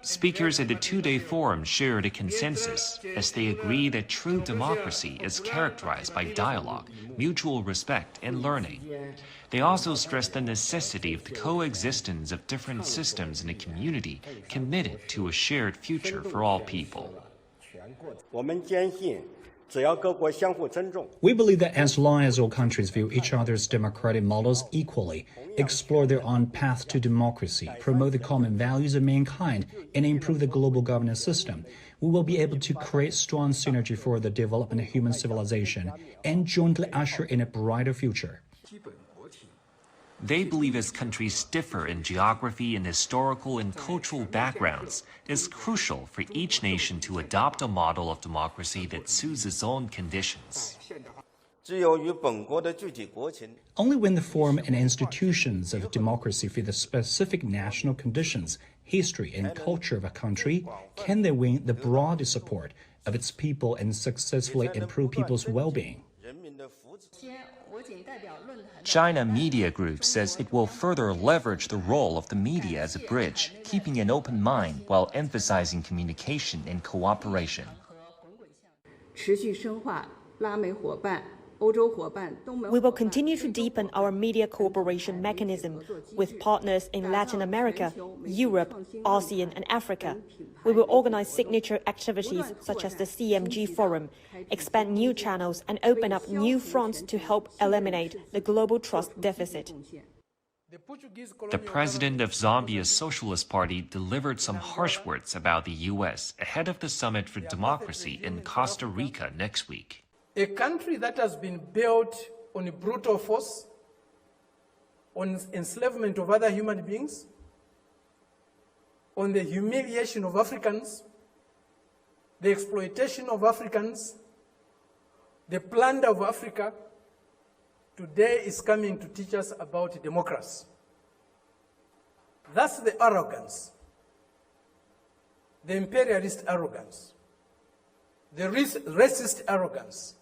Speakers at the two-day forum shared a consensus as they agree that true democracy is characterized by dialogue, mutual respect, and learning. They also stressed the necessity of the coexistence of different systems in a community committed to a shared future for all people. We believe that as long as all countries view each other's democratic models equally, explore their own path to democracy, promote the common values of mankind, and improve the global governance system, we will be able to create strong synergy for the development of human civilization and jointly usher in a brighter future. They believe as countries differ in geography and historical and cultural backgrounds, it's crucial for each nation to adopt a model of democracy that suits its own conditions. Only when the form and institutions of democracy fit the specific national conditions, history, and culture of a country can they win the broadest support of its people and successfully improve people's well-being. China Media Group says it will further leverage the role of the media as a bridge, keeping an open mind while emphasizing communication and cooperation. We will continue to deepen our media cooperation mechanism with partners in Latin America, Europe, ASEAN, and Africa. We will organize signature activities such as the CMG Forum, expand new channels, and open up new fronts to help eliminate the global trust deficit. The president of Zambia's Socialist Party delivered some harsh words about the U.S. ahead of the Summit for Democracy in Costa Rica next week. A country that has been built on brutal force, on enslavement of other human beings, on the humiliation of Africans, the exploitation of Africans, the plunder of Africa, today is coming to teach us about democracy. That's the arrogance, the imperialist arrogance, the racist arrogance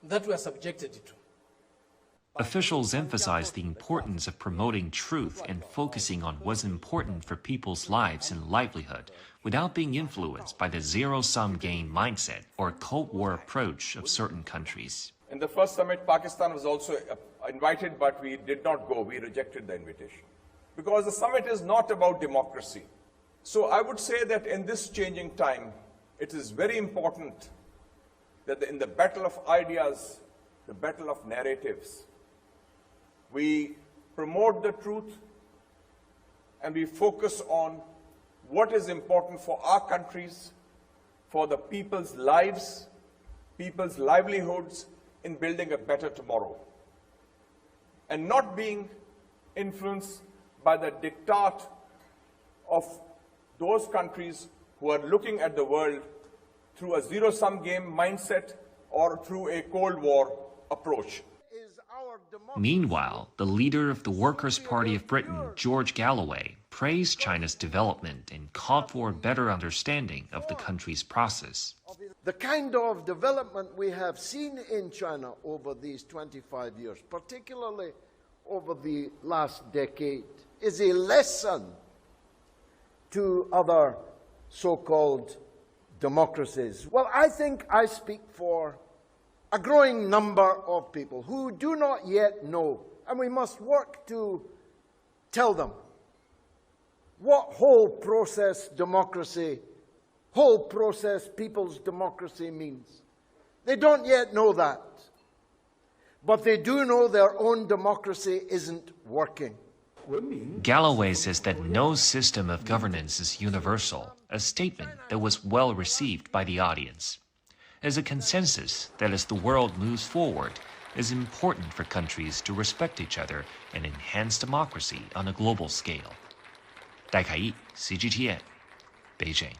that we are subjected to. Officials emphasized the importance of promoting truth and focusing on what's important for people's lives and livelihood without being influenced by the zero-sum game mindset or Cold War approach of certain countries. In the first summit, Pakistan was also invited, but we did not go. We rejected the invitation. Because the summit is not about democracy. So I would say that in this changing time, it is very important that in the battle of ideas, the battle of narratives, we promote the truth and we focus on what is important for our countries, for the people's lives, people's livelihoods in building a better tomorrow. And not being influenced by the diktat of those countries who are looking at the world through a zero-sum game mindset or through a Cold War approach. Meanwhile, the leader of the Workers' Party of Britain, George Galloway, praised China's development and called for a better understanding of the country's process. The kind of development we have seen in China over these 25 years, particularly over the last decade, is a lesson to other so-called democracies. Well, I think I speak for a growing number of people who do not yet know, and we must work to tell them what whole process democracy, whole process people's democracy means. They don't yet know that, but they do know their own democracy isn't working. Galloway says that no system of governance is universal, a statement that was well received by the audience. As a consensus that as the world moves forward, it is important for countries to respect each other and enhance democracy on a global scale. 戴凯毅 CGTN, Beijing.